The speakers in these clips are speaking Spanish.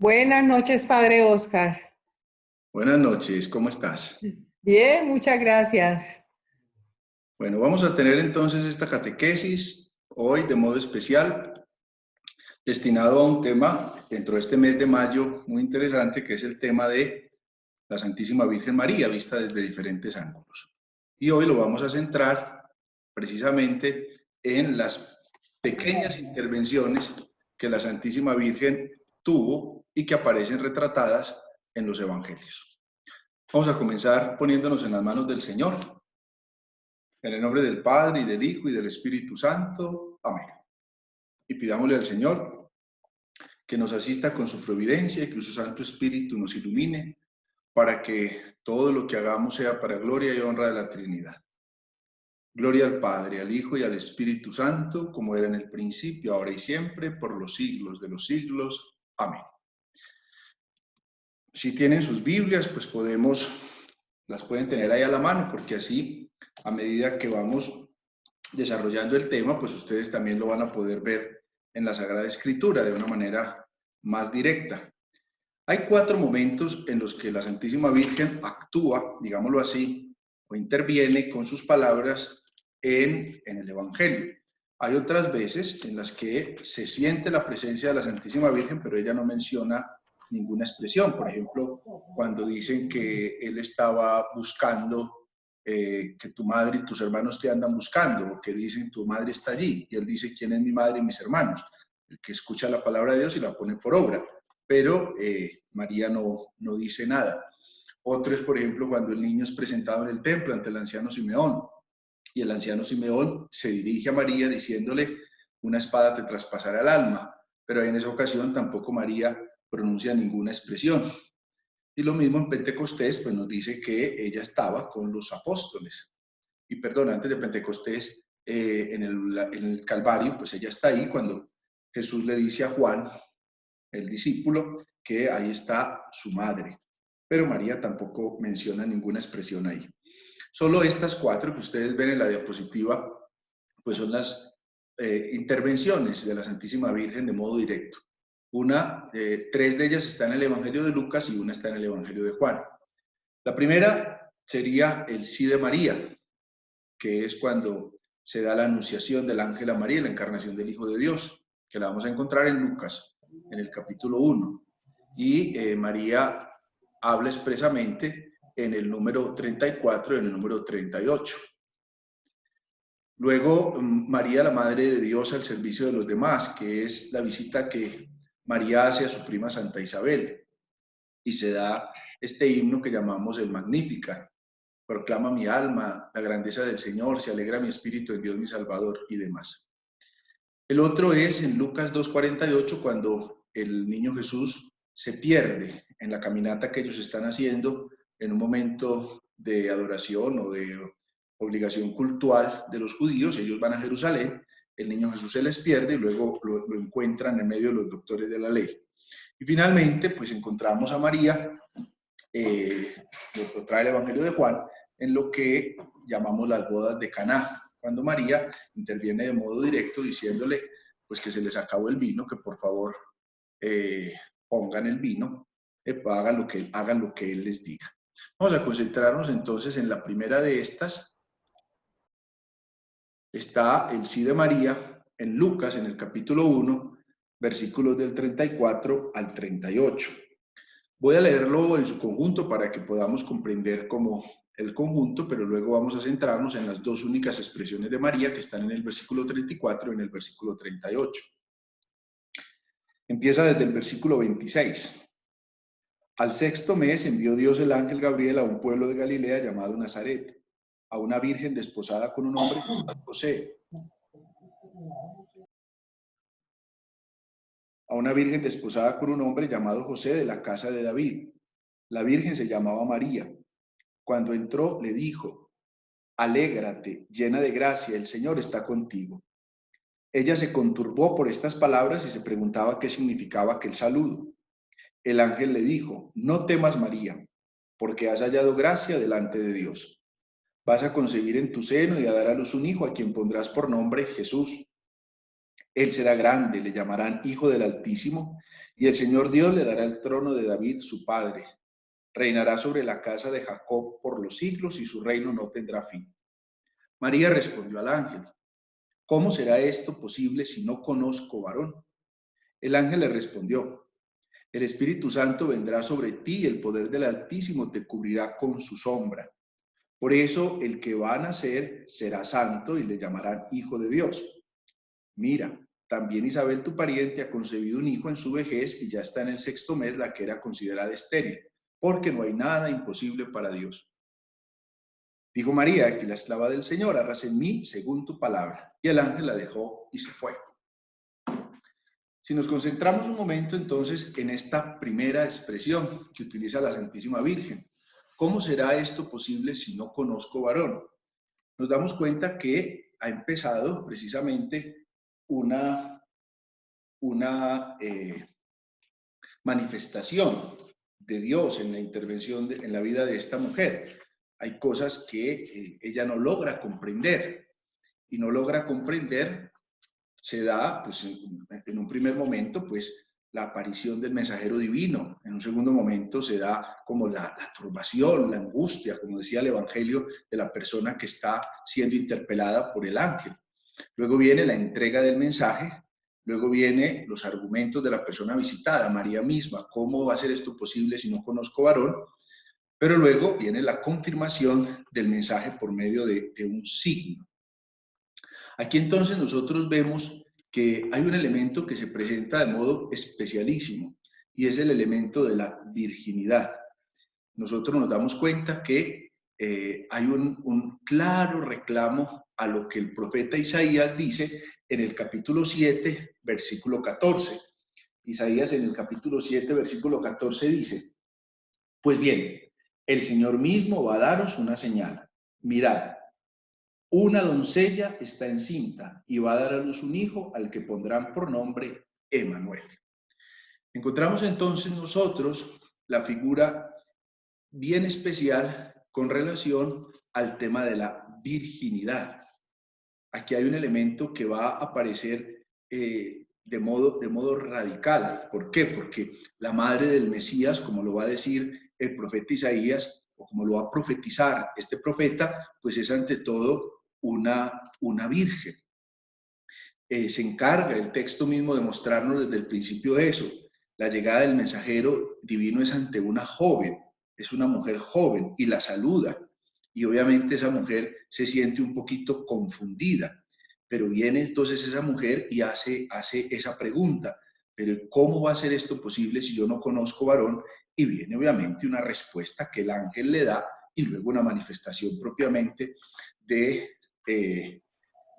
Buenas noches, Padre Oscar. Buenas noches, ¿cómo estás? Bien, muchas gracias. Bueno, vamos a tener entonces esta catequesis hoy de modo especial, destinado a un tema dentro de este mes de mayo muy interesante, que es el tema de la Santísima Virgen María, vista desde diferentes ángulos. Y hoy lo vamos a centrar precisamente en las pequeñas intervenciones que la Santísima Virgen tuvo y que aparecen retratadas en los evangelios. Vamos a comenzar poniéndonos en las manos del Señor. En el nombre del Padre, y del Hijo, y del Espíritu Santo. Amén. Y pidámosle al Señor que nos asista con su providencia y que su Santo Espíritu nos ilumine para que todo lo que hagamos sea para gloria y honra de la Trinidad. Gloria al Padre, al Hijo y al Espíritu Santo, como era en el principio, ahora y siempre, por los siglos de los siglos. Amén. Si tienen sus Biblias, pues las pueden tener ahí a la mano, porque así, a medida que vamos desarrollando el tema, pues ustedes también lo van a poder ver en la Sagrada Escritura de una manera más directa. Hay 4 momentos en los que la Santísima Virgen actúa, digámoslo así, o interviene con sus palabras en el Evangelio. Hay otras veces en las que se siente la presencia de la Santísima Virgen, pero ella no menciona ninguna expresión. Por ejemplo, cuando dicen que él estaba buscando, que tu madre y tus hermanos te andan buscando, o que dicen tu madre está allí, y él dice quién es mi madre y mis hermanos, el que escucha la palabra de Dios y la pone por obra, pero María no dice nada. Otro es, por ejemplo, cuando el niño es presentado en el templo ante el anciano Simeón, y el anciano Simeón se dirige a María diciéndole, una espada te traspasará el alma, pero en esa ocasión tampoco María pronuncia ninguna expresión. Y lo mismo en Pentecostés, pues nos dice que ella estaba con los apóstoles. Y perdón, antes de Pentecostés, en el Calvario, pues ella está ahí cuando Jesús le dice a Juan, el discípulo, que ahí está su madre. Pero María tampoco menciona ninguna expresión ahí. Solo estas 4 que ustedes ven en la diapositiva, pues son las intervenciones de la Santísima Virgen de modo directo. 3 de ellas están en el Evangelio de Lucas y una está en el Evangelio de Juan. La primera sería el sí de María, que es cuando se da la anunciación del ángel a María, la encarnación del Hijo de Dios, que la vamos a encontrar en Lucas, en el capítulo 1. Y María habla expresamente en el número 34 y en el número 38. Luego, María, la Madre de Dios al servicio de los demás, que es la visita que María hace a su prima Santa Isabel. Y se da este himno que llamamos el Magnificat. Proclama mi alma la grandeza del Señor, se alegra mi espíritu en Dios mi Salvador y demás. El otro es en Lucas 2:48, cuando el niño Jesús se pierde en la caminata que ellos están haciendo en un momento de adoración o de obligación cultural de los judíos. Ellos van a Jerusalén, el niño Jesús se les pierde y luego lo encuentran en medio de los doctores de la ley. Y finalmente, pues encontramos a María, lo trae el Evangelio de Juan, en lo que llamamos las bodas de Caná, cuando María interviene de modo directo diciéndole pues que se les acabó el vino, que por favor pongan el vino, hagan lo que él les diga. Vamos a concentrarnos entonces en la primera de estas. Está el sí de María en Lucas, en el capítulo 1, versículos del 34 al 38. Voy a leerlo en su conjunto para que podamos comprender como el conjunto, pero luego vamos a centrarnos en las 2 únicas expresiones de María que están en el versículo 34 y en el versículo 38. Empieza desde el versículo 26. Al 6º mes envió Dios el ángel Gabriel a un pueblo de Galilea llamado Nazaret, a una virgen desposada con un hombre llamado José. A una virgen desposada con un hombre llamado José de la casa de David. La virgen se llamaba María. Cuando entró, le dijo, alégrate, llena de gracia, el Señor está contigo. Ella se conturbó por estas palabras y se preguntaba qué significaba aquel saludo. El ángel le dijo, no temas, María, porque has hallado gracia delante de Dios. Vas a concebir en tu seno y a dar a luz un hijo a quien pondrás por nombre Jesús. Él será grande, le llamarán Hijo del Altísimo, y el Señor Dios le dará el trono de David, su padre. Reinará sobre la casa de Jacob por los siglos y su reino no tendrá fin. María respondió al ángel: ¿Cómo será esto posible si no conozco varón? El ángel le respondió: el Espíritu Santo vendrá sobre ti y el poder del Altísimo te cubrirá con su sombra. Por eso el que va a nacer será santo y le llamarán Hijo de Dios. Mira, también Isabel, tu pariente, ha concebido un hijo en su vejez y ya está en el 6º mes, la que era considerada estéril, porque no hay nada imposible para Dios. Dijo María: que la esclava del Señor, hágase en mí según tu palabra. Y el ángel la dejó y se fue. Si nos concentramos un momento entonces en esta primera expresión que utiliza la Santísima Virgen, ¿cómo será esto posible si no conozco varón? Nos damos cuenta que ha empezado precisamente una manifestación de Dios en la intervención en la vida de esta mujer. Hay cosas que ella no logra comprender, y no logra comprender se da, pues, en un primer momento, pues, la aparición del mensajero divino. En un segundo momento se da como la turbación, la angustia, como decía el Evangelio, de la persona que está siendo interpelada por el ángel. Luego viene la entrega del mensaje, luego vienen los argumentos de la persona visitada, María misma: ¿cómo va a ser esto posible si no conozco varón? Pero luego viene la confirmación del mensaje por medio de un signo. Aquí entonces nosotros vemos que hay un elemento que se presenta de modo especialísimo, y es el elemento de la virginidad. Nosotros nos damos cuenta que hay un claro reclamo a lo que el profeta Isaías dice en el capítulo 7, versículo 14. Isaías en el capítulo 7, versículo 14 dice: pues bien, el Señor mismo va a daros una señal. Mirad, una doncella está encinta y va a dar a luz un hijo al que pondrán por nombre Emmanuel. Encontramos entonces nosotros la figura bien especial con relación al tema de la virginidad. Aquí hay un elemento que va a aparecer de modo radical. ¿Por qué? Porque la madre del Mesías, como lo va a decir el profeta Isaías, o como lo va a profetizar este profeta, pues es ante todo una virgen. Se encarga el texto mismo de mostrarnos desde el principio eso. La llegada del mensajero divino es ante una joven, es una mujer joven, y la saluda. Y obviamente esa mujer se siente un poquito confundida, pero viene entonces esa mujer y hace esa pregunta: pero ¿cómo va a ser esto posible si yo no conozco varón? Y viene obviamente una respuesta que el ángel le da, y luego una manifestación propiamente de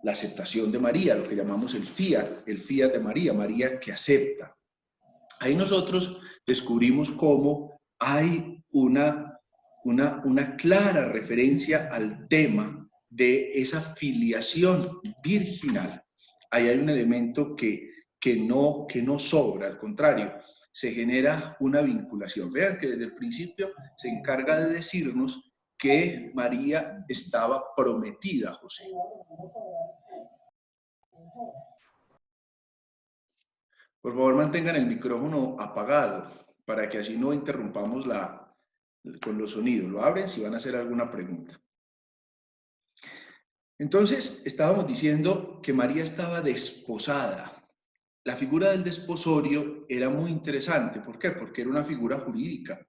la aceptación de María, lo que llamamos el fiat de María, María que acepta. Ahí nosotros descubrimos cómo hay una clara referencia al tema de esa filiación virginal. Ahí hay un elemento que no sobra, al contrario, se genera una vinculación. Vean que desde el principio se encarga de decirnos que María estaba prometida a José. Por favor, mantengan el micrófono apagado para que así no interrumpamos con los sonidos. Lo abren si van a hacer alguna pregunta. Entonces, estábamos diciendo que María estaba desposada. La figura del desposorio era muy interesante. ¿Por qué? Porque era una figura jurídica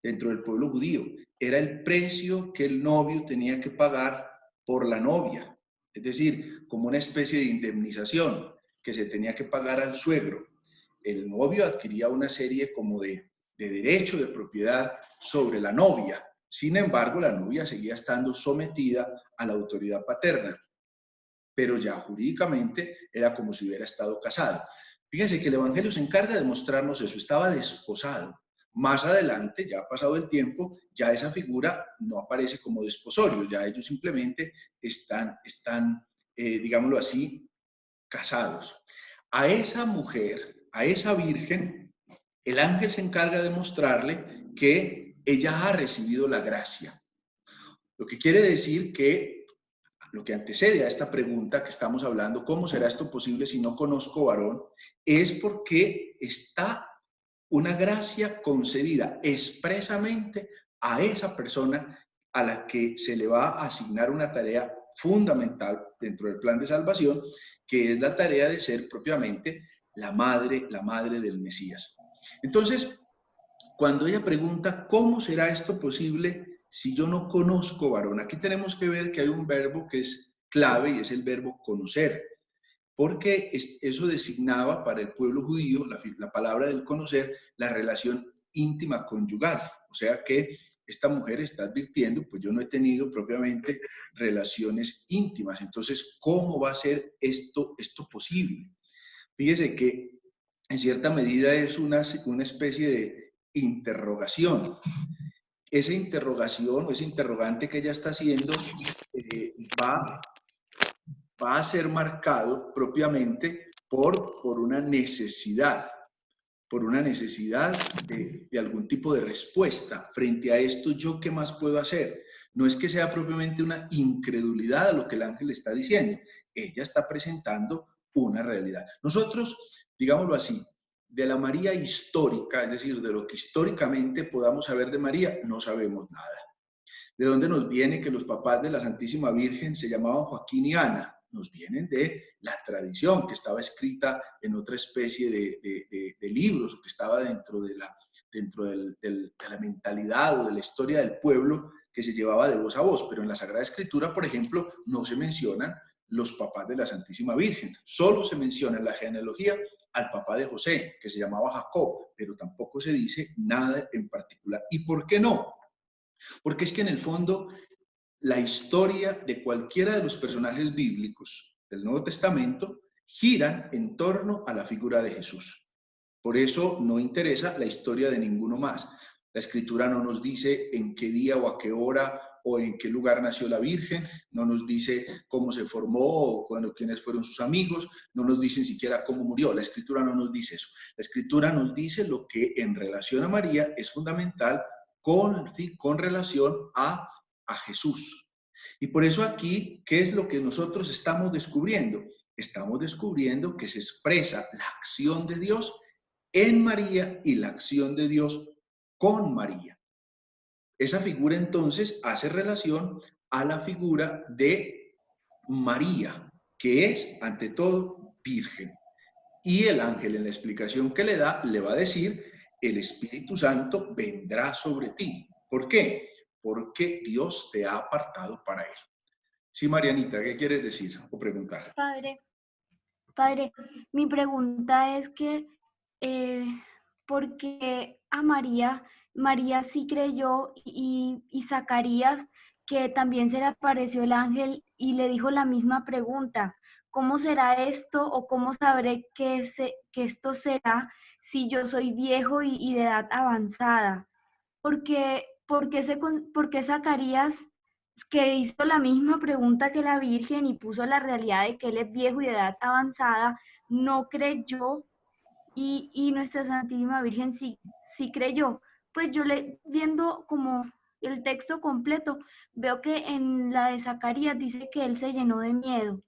dentro del pueblo judío. Era el precio que el novio tenía que pagar por la novia. Es decir, como una especie de indemnización que se tenía que pagar al suegro. El novio adquiría una serie como de derecho de propiedad sobre la novia. Sin embargo, la novia seguía estando sometida a la autoridad paterna, pero ya jurídicamente era como si hubiera estado casado. Fíjense que el Evangelio se encarga de mostrarnos eso: estaba desposado. Más adelante, ya ha pasado el tiempo, ya esa figura no aparece como desposorio, ya ellos simplemente están digámoslo así, casados. A esa mujer, a esa virgen, el ángel se encarga de mostrarle que ella ha recibido la gracia. Lo que quiere decir que lo que antecede a esta pregunta que estamos hablando, ¿cómo será esto posible si no conozco varón?, es porque está una gracia concedida expresamente a esa persona a la que se le va a asignar una tarea fundamental dentro del plan de salvación, que es la tarea de ser propiamente la madre del Mesías. Entonces, cuando ella pregunta, ¿cómo será esto posible si yo no conozco varón? Aquí tenemos que ver que hay un verbo que es clave y es el verbo conocer, porque eso designaba para el pueblo judío, la palabra del conocer, la relación íntima conyugal. O sea que esta mujer está advirtiendo, pues yo no he tenido propiamente relaciones íntimas, entonces, ¿cómo va a ser esto posible? Fíjese que en cierta medida es una especie de interrogación. Esa interrogación o ese interrogante que ella está haciendo va a ser marcado propiamente por una necesidad, de algún tipo de respuesta. Frente a esto, ¿yo qué más puedo hacer? No es que sea propiamente una incredulidad a lo que el ángel está diciendo. Ella está presentando una realidad. Nosotros, digámoslo así, de la María histórica, es decir, de lo que históricamente podamos saber de María, no sabemos nada. ¿De dónde nos viene que los papás de la Santísima Virgen se llamaban Joaquín y Ana? Nos vienen de la tradición que estaba escrita en otra especie de libros, o que estaba dentro de la mentalidad o de la historia del pueblo que se llevaba de voz a voz. Pero en la Sagrada Escritura, por ejemplo, no se mencionan los papás de la Santísima Virgen. Solo se menciona en la genealogía al papá de José, que se llamaba Jacob, pero tampoco se dice nada en particular. ¿Y por qué no? Porque es que en el fondo la historia de cualquiera de los personajes bíblicos del Nuevo Testamento giran en torno a la figura de Jesús. Por eso no interesa la historia de ninguno más. La Escritura no nos dice en qué día o a qué hora o en qué lugar nació la Virgen, no nos dice cómo se formó o quiénes fueron sus amigos, no nos dice ni siquiera cómo murió. La Escritura no nos dice eso. La Escritura nos dice lo que en relación a María es fundamental con relación a Jesús. Y por eso aquí, ¿qué es lo que nosotros estamos descubriendo? Estamos descubriendo que se expresa la acción de Dios en María y la acción de Dios con María. Esa figura entonces hace relación a la figura de María, que es ante todo virgen. Y el ángel en la explicación que le da, le va a decir, el Espíritu Santo vendrá sobre ti. ¿Por qué? Porque Dios te ha apartado para él. Sí, Marianita, ¿qué quieres decir o preguntar? Padre, mi pregunta es que, ¿por qué a María sí creyó y Zacarías, que también se le apareció el ángel y le dijo la misma pregunta? ¿Cómo será esto o cómo sabré que esto será si yo soy viejo y de edad avanzada? ¿Por qué Zacarías, que hizo la misma pregunta que la Virgen y puso la realidad de que él es viejo y de edad avanzada, no creyó y nuestra Santísima Virgen sí creyó? Pues yo viendo como el texto completo, veo que en la de Zacarías dice que él se llenó de miedo.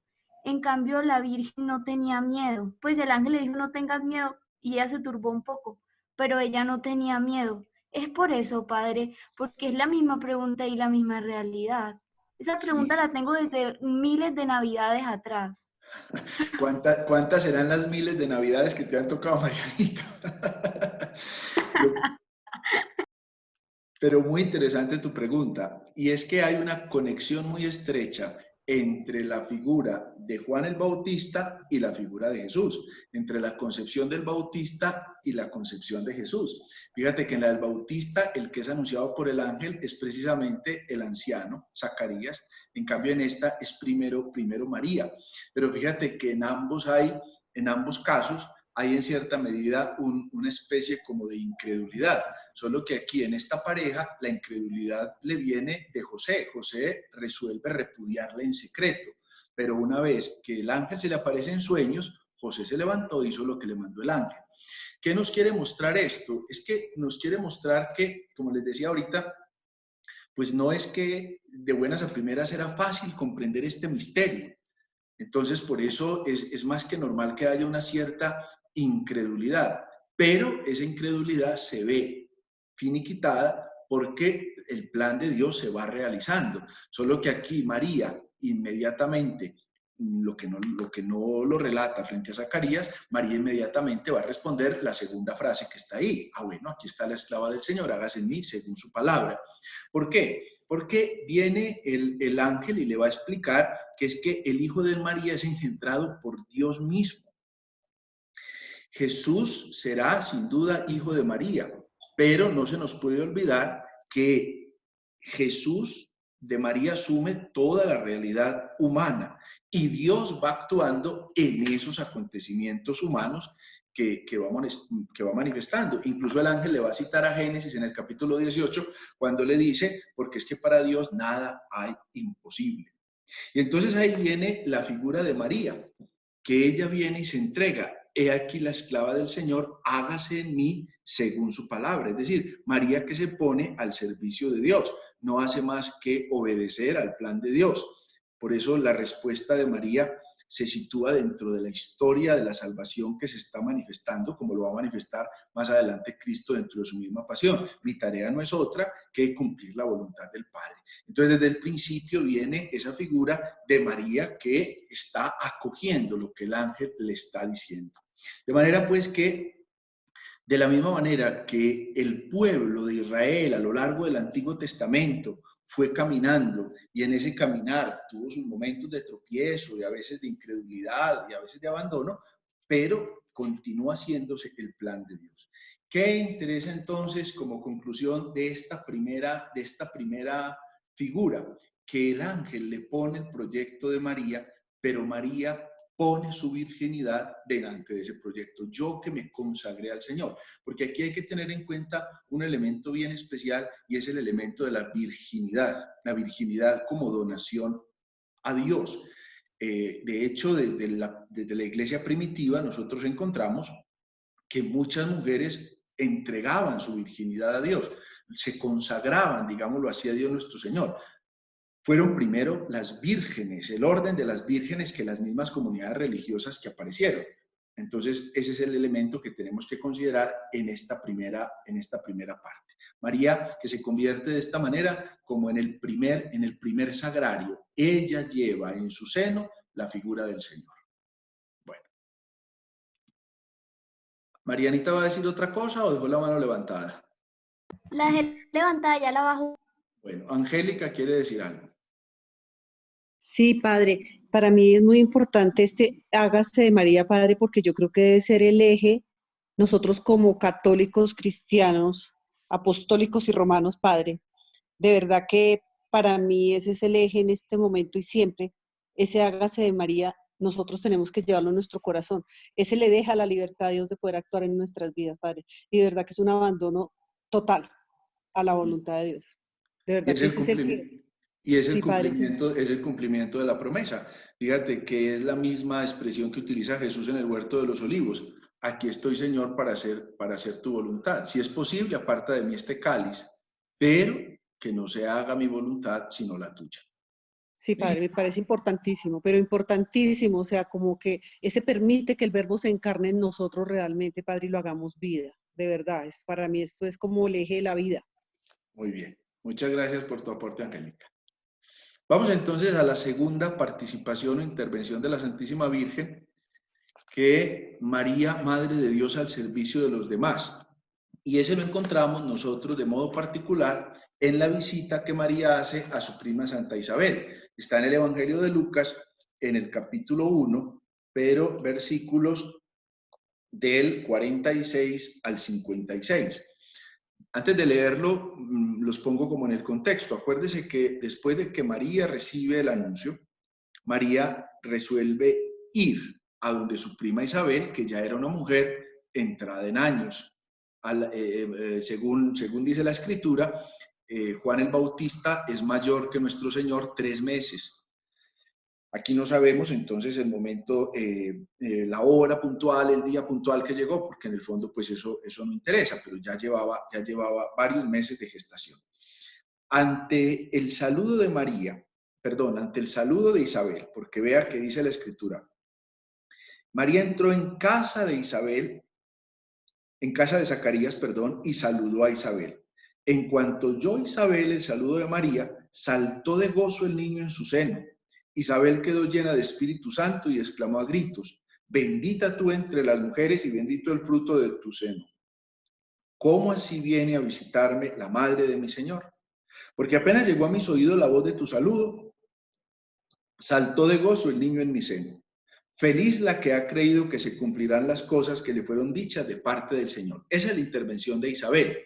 En cambio, la Virgen no tenía miedo. Pues el ángel le dijo, no tengas miedo, y ella se turbó un poco, pero ella no tenía miedo. Es por eso, Padre, porque es la misma pregunta y la misma realidad. Esa pregunta la tengo desde miles de navidades atrás. ¿Cuántas serán las miles de navidades que te han tocado, Marianita? Pero muy interesante tu pregunta, y es que hay una conexión muy estrecha entre la figura de Juan el Bautista y la figura de Jesús, entre la concepción del Bautista y la concepción de Jesús. Fíjate que en la del Bautista, el que es anunciado por el ángel es precisamente el anciano, Zacarías. En cambio, en esta es primero María. Pero fíjate que en ambos casos, hay en cierta medida una especie como de incredulidad. Solo que aquí en esta pareja la incredulidad le viene de José. José resuelve repudiarla en secreto, pero una vez que el ángel se le aparece en sueños, José se levantó e hizo lo que le mandó el ángel. ¿Qué nos quiere mostrar esto? Es que nos quiere mostrar que, como les decía ahorita, pues no es que de buenas a primeras era fácil comprender este misterio. Entonces, por eso es más que normal que haya una cierta incredulidad. pero esa incredulidad se ve finiquitada porque el plan de Dios se va realizando. Solo que aquí María inmediatamente, lo que no lo relata frente a Zacarías, María inmediatamente va a responder la segunda frase que está ahí. Bueno, aquí está la esclava del Señor, hágase en mí según su palabra. ¿Por qué? Porque viene el ángel y le va a explicar que es que el hijo de María es engendrado por Dios mismo. Jesús será sin duda hijo de María, pero no se nos puede olvidar que Jesús de María asume toda la realidad humana y Dios va actuando en esos acontecimientos humanos que va manifestando. Incluso el ángel le va a citar a Génesis en el capítulo 18 cuando le dice, porque es que para Dios nada hay imposible. Y entonces ahí viene la figura de María, que ella viene y se entrega. He aquí la esclava del Señor, hágase en mí según su palabra. Es decir, María que se pone al servicio de Dios, no hace más que obedecer al plan de Dios. Por eso la respuesta de María se sitúa dentro de la historia de la salvación que se está manifestando, como lo va a manifestar más adelante Cristo dentro de su misma pasión. Mi tarea no es otra que cumplir la voluntad del Padre. Entonces, desde el principio viene esa figura de María que está acogiendo lo que el ángel le está diciendo. De manera pues que, de la misma manera que el pueblo de Israel a lo largo del Antiguo Testamento fue caminando y en ese caminar tuvo sus momentos de tropiezo, a veces de incredulidad y a veces de abandono, pero continúa haciéndose el plan de Dios. ¿Qué interesa entonces como conclusión de esta primera figura? Que el ángel le pone el proyecto de María, pero María pone su virginidad delante de ese proyecto. Yo que me consagré al Señor. Porque aquí hay que tener en cuenta un elemento bien especial y es el elemento de la virginidad como donación a Dios. De hecho, desde la iglesia primitiva nosotros encontramos que muchas mujeres entregaban su virginidad a Dios, se consagraban, digámoslo así, a Dios nuestro Señor. Fueron primero las vírgenes, el orden de las vírgenes que las mismas comunidades religiosas que aparecieron. Entonces, ese es el elemento que tenemos que considerar en esta primera parte. María, que se convierte de esta manera como en el primer sagrario. Ella lleva en su seno la figura del Señor. Bueno. ¿Marianita va a decir otra cosa o dejó la mano levantada? La dejé levantada, ya la bajo. Bueno, Angélica quiere decir algo. Sí, Padre, para mí es muy importante este hágase de María, Padre, porque yo creo que debe ser el eje, nosotros como católicos, cristianos, apostólicos y romanos, Padre, de verdad que para mí ese es el eje en este momento y siempre, ese hágase de María, nosotros tenemos que llevarlo en nuestro corazón. Ese le deja la libertad a Dios de poder actuar en nuestras vidas, Padre, y de verdad que es un abandono total a la voluntad de Dios. De Y verdad es que el ese es el cumplimiento. que... Y es Sí, Padre. el cumplimiento de la promesa. Fíjate que es la misma expresión que utiliza Jesús en el huerto de los olivos. Aquí estoy, Señor, para hacer tu voluntad. Si es posible, aparta de mí este cáliz, pero que no se haga mi voluntad, sino la tuya. Sí, Padre, me parece importantísimo, pero importantísimo, o sea, como que ese permite que el verbo se encarne en nosotros realmente, Padre, y lo hagamos vida, de verdad, para mí esto es como el eje de la vida. Muy bien, muchas gracias por tu aporte, Angélica. Vamos entonces a la segunda participación o intervención de la Santísima Virgen, que María, Madre de Dios al servicio de los demás. Y ese lo encontramos nosotros de modo particular en la visita que María hace a su prima Santa Isabel. Está en el Evangelio de Lucas, en el capítulo 1, pero versículos del 46 al 56. Antes de leerlo, los pongo como en el contexto. Acuérdese que después de que María recibe el anuncio, María resuelve ir a donde su prima Isabel, que ya era una mujer entrada en años. Según dice la Escritura, Juan el Bautista es mayor que nuestro Señor 3 meses. Aquí no sabemos entonces el momento, la hora puntual, el día puntual que llegó, porque en el fondo pues eso no interesa, pero ya llevaba varios meses de gestación. Ante el saludo de ante el saludo de Isabel, porque vea que dice la Escritura, María entró en casa de Isabel en casa de Zacarías, perdón, y saludó a Isabel. En cuanto oyó Isabel el saludo de María, saltó de gozo el niño en su seno. Isabel quedó llena de Espíritu Santo y exclamó a gritos: bendita tú entre las mujeres y bendito el fruto de tu seno. ¿Cómo así viene a visitarme la madre de mi Señor? Porque apenas llegó a mis oídos la voz de tu saludo, saltó de gozo el niño en mi seno. Feliz la que ha creído que se cumplirán las cosas que le fueron dichas de parte del Señor. Esa es la intervención de Isabel.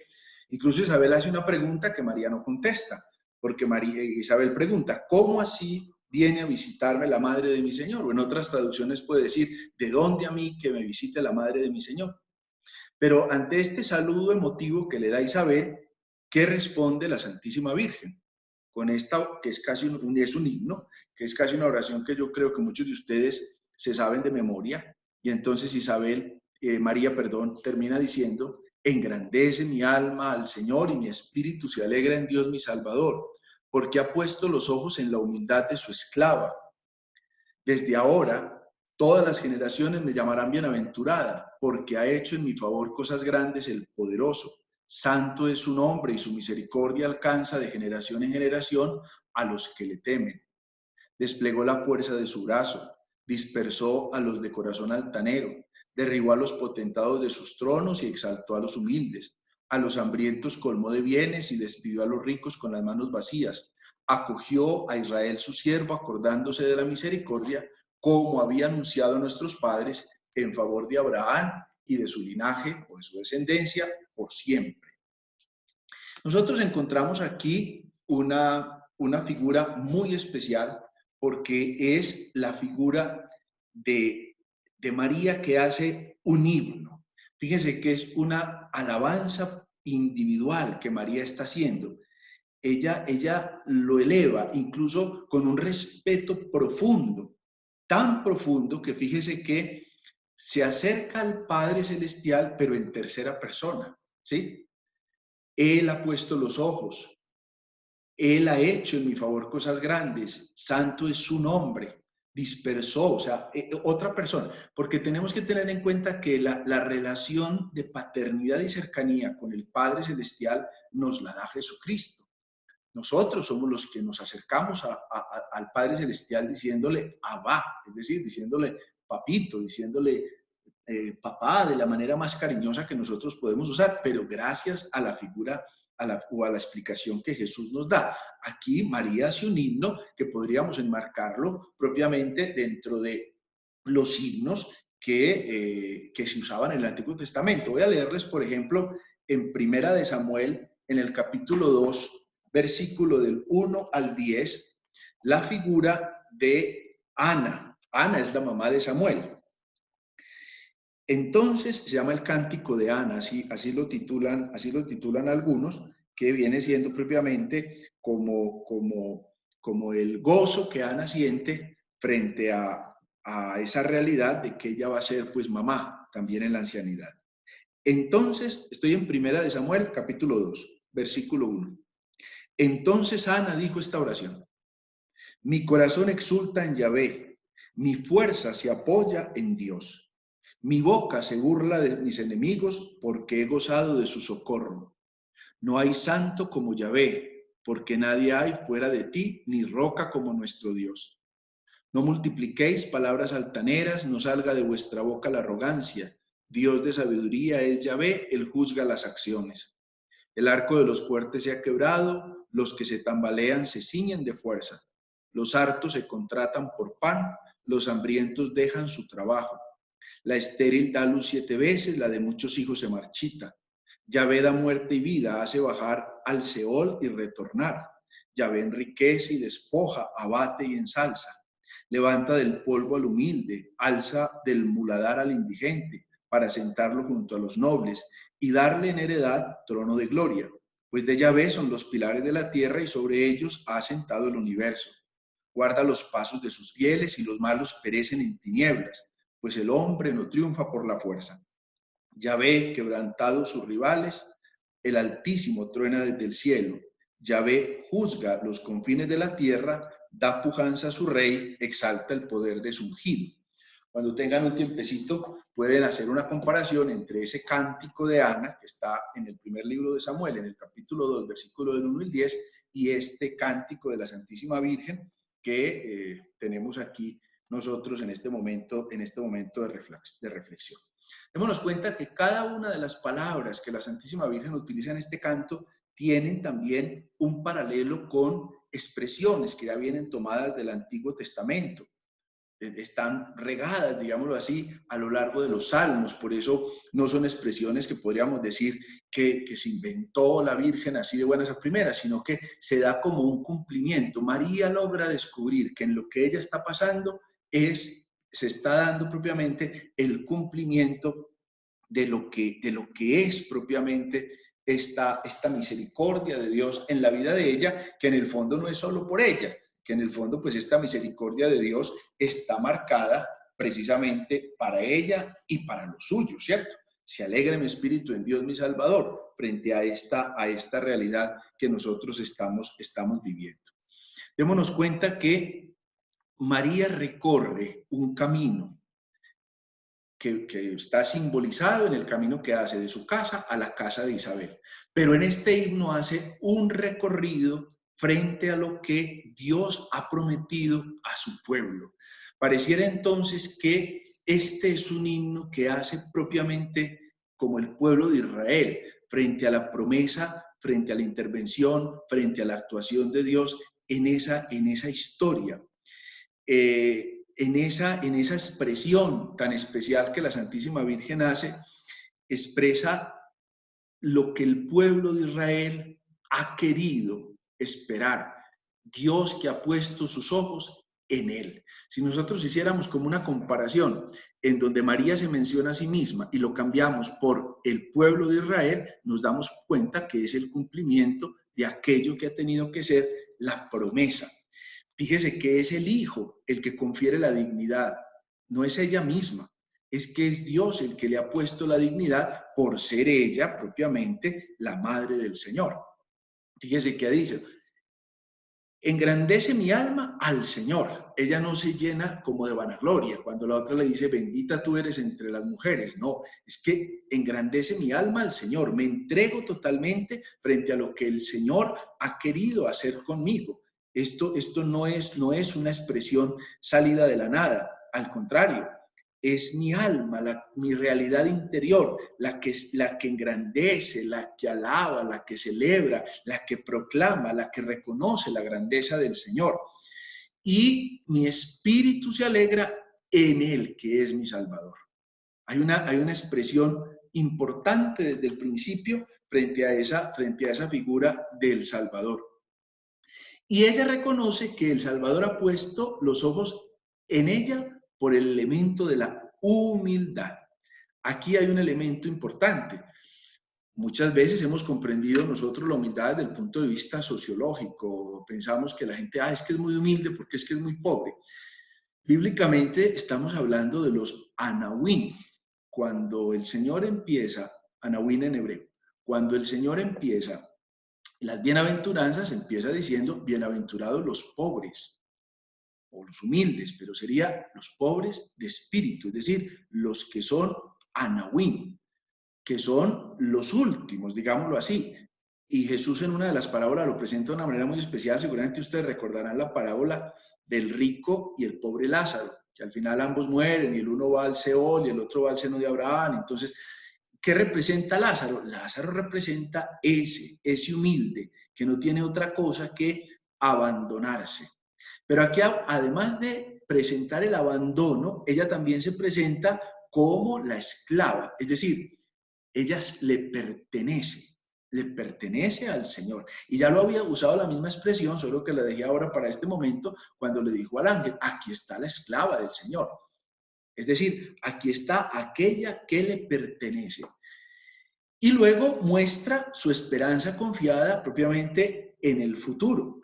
Incluso Isabel hace una pregunta que María no contesta, porque Isabel pregunta: ¿cómo así viene a visitarme la madre de mi Señor? O en otras traducciones puede decir: ¿de dónde a mí que me visite la madre de mi Señor? Pero ante este saludo emotivo que le da Isabel, ¿qué responde la Santísima Virgen? Con esta, que es casi es un himno, que es casi una oración que yo creo que muchos de ustedes se saben de memoria. Y entonces María, termina diciendo: engrandece mi alma al Señor y mi espíritu se alegra en Dios mi Salvador, porque ha puesto los ojos en la humildad de su esclava. Desde ahora todas las generaciones me llamarán bienaventurada, porque ha hecho en mi favor cosas grandes el poderoso. Santo es su nombre y su misericordia alcanza de generación en generación a los que le temen. Desplegó la fuerza de su brazo, dispersó a los de corazón altanero, derribó a los potentados de sus tronos y exaltó a los humildes. A los hambrientos colmó de bienes y despidió a los ricos con las manos vacías. Acogió a Israel su siervo, acordándose de la misericordia, como había anunciado a nuestros padres, en favor de Abraham y de su linaje o de su descendencia por siempre. Nosotros encontramos aquí una figura muy especial, porque es la figura de María que hace un himno. Fíjense que es una alabanza individual que María está haciendo. Ella lo eleva incluso con un respeto profundo, tan profundo que fíjese que se acerca al Padre Celestial, pero en tercera persona, ¿sí? Él ha puesto los ojos. Él ha hecho en mi favor cosas grandes, santo es su nombre, dispersó, o sea, otra persona, porque tenemos que tener en cuenta que la relación de paternidad y cercanía con el Padre Celestial nos la da Jesucristo. Nosotros somos los que nos acercamos al Padre Celestial diciéndole Abba, es decir, diciéndole papito, diciéndole papá, de la manera más cariñosa que nosotros podemos usar, pero gracias a la figura o a la explicación que Jesús nos da. Aquí María hace un himno que podríamos enmarcarlo propiamente dentro de los himnos que se usaban en el Antiguo Testamento. Voy a leerles, por ejemplo, en Primera de Samuel, en el capítulo 2, versículo del 1 al 10, la figura de Ana. Ana es la mamá de Samuel. Entonces se llama el Cántico de Ana, así lo titulan algunos, que viene siendo propiamente como el gozo que Ana siente frente a esa realidad de que ella va a ser pues mamá también en la ancianidad. Entonces, estoy en Primera de Samuel, capítulo 2, versículo 1. Entonces Ana dijo esta oración: mi corazón exulta en Yahvé, mi fuerza se apoya en Dios. Mi boca se burla de mis enemigos porque he gozado de su socorro. No hay santo como Yahvé, porque nadie hay fuera de ti, ni roca como nuestro Dios. No multipliquéis palabras altaneras, no salga de vuestra boca la arrogancia. Dios de sabiduría es Yahvé, él juzga las acciones. El arco de los fuertes se ha quebrado, los que se tambalean se ciñen de fuerza. Los hartos se contratan por pan, los hambrientos dejan su trabajo. La estéril da luz 7 veces, la de muchos hijos se marchita. Yahvé da muerte y vida, hace bajar al Seol y retornar. Yahvé enriquece y despoja, abate y ensalza. Levanta del polvo al humilde, alza del muladar al indigente, para sentarlo junto a los nobles y darle en heredad trono de gloria. Pues de Yahvé son los pilares de la tierra y sobre ellos ha asentado el universo. Guarda los pasos de sus fieles y los malos perecen en tinieblas, pues el hombre no triunfa por la fuerza. Yahvé, quebrantado sus rivales, el Altísimo truena desde el cielo. Yahvé juzga los confines de la tierra, da pujanza a su rey, exalta el poder de su ungido. Cuando tengan un tiempecito, pueden hacer una comparación entre ese cántico de Ana, que está en el primer libro de Samuel, en el capítulo 2, versículo del 1 al 10, y este cántico de la Santísima Virgen que tenemos aquí nosotros en este momento de reflexión. Démonos cuenta que cada una de las palabras que la Santísima Virgen utiliza en este canto tienen también un paralelo con expresiones que ya vienen tomadas del Antiguo Testamento. Están regadas, digámoslo así, a lo largo de los salmos. Por eso no son expresiones que podríamos decir que se inventó la Virgen así de buenas a primeras, sino que se da como un cumplimiento. María logra descubrir que en lo que ella está pasando se está dando propiamente el cumplimiento de lo que es propiamente esta misericordia de Dios en la vida de ella, que en el fondo no es solo por ella, que en el fondo pues esta misericordia de Dios está marcada precisamente para ella y para los suyos, ¿cierto? Se alegra mi espíritu en Dios mi Salvador, frente a esta realidad que nosotros estamos viviendo. Démonos cuenta que María recorre un camino que está simbolizado en el camino que hace de su casa a la casa de Isabel. Pero en este himno hace un recorrido frente a lo que Dios ha prometido a su pueblo. Pareciera entonces que este es un himno que hace propiamente como el pueblo de Israel, frente a la promesa, frente a la intervención, frente a la actuación de Dios en esa historia. En esa expresión tan especial que la Santísima Virgen hace, expresa lo que el pueblo de Israel ha querido esperar. Dios que ha puesto sus ojos en él. Si nosotros hiciéramos como una comparación en donde María se menciona a sí misma y lo cambiamos por el pueblo de Israel, nos damos cuenta que es el cumplimiento de aquello que ha tenido que ser la promesa. Fíjese que es el Hijo el que confiere la dignidad, no es ella misma, es que es Dios el que le ha puesto la dignidad por ser ella propiamente la madre del Señor. Fíjese que dice, engrandece mi alma al Señor. Ella no se llena como de vanagloria, cuando la otra le dice, bendita tú eres entre las mujeres. No, es que engrandece mi alma al Señor, me entrego totalmente frente a lo que el Señor ha querido hacer conmigo. Esto no es una expresión salida de la nada, al contrario, es mi alma, mi realidad interior, la que engrandece, la que alaba, la que celebra, la que proclama, la que reconoce la grandeza del Señor. Y mi espíritu se alegra en Él, que es mi Salvador. Hay una expresión importante desde el principio frente a esa figura del Salvador. Y ella reconoce que el Salvador ha puesto los ojos en ella por el elemento de la humildad. Aquí hay un elemento importante. Muchas veces hemos comprendido nosotros la humildad desde el punto de vista sociológico. Pensamos que la gente, es que es muy humilde porque es que es muy pobre. Bíblicamente estamos hablando de los anahuín. Cuando el Señor empieza, anahuín en hebreo, cuando el Señor empieza las bienaventuranzas, empieza diciendo, bienaventurados los pobres, o los humildes, pero sería los pobres de espíritu, es decir, los que son anahuín, que son los últimos, digámoslo así. Y Jesús en una de las parábolas lo presenta de una manera muy especial. Seguramente ustedes recordarán la parábola del rico y el pobre Lázaro, que al final ambos mueren y el uno va al Seol y el otro va al seno de Abraham. Entonces, ¿qué representa Lázaro? Lázaro representa ese humilde que no tiene otra cosa que abandonarse. Pero aquí, además de presentar el abandono, ella también se presenta como la esclava, es decir, ella le pertenece al Señor. Y ya lo había usado la misma expresión, solo que la dejé ahora para este momento, cuando le dijo al ángel, aquí está la esclava del Señor. Es decir, aquí está aquella que le pertenece. Y luego muestra su esperanza confiada propiamente en el futuro.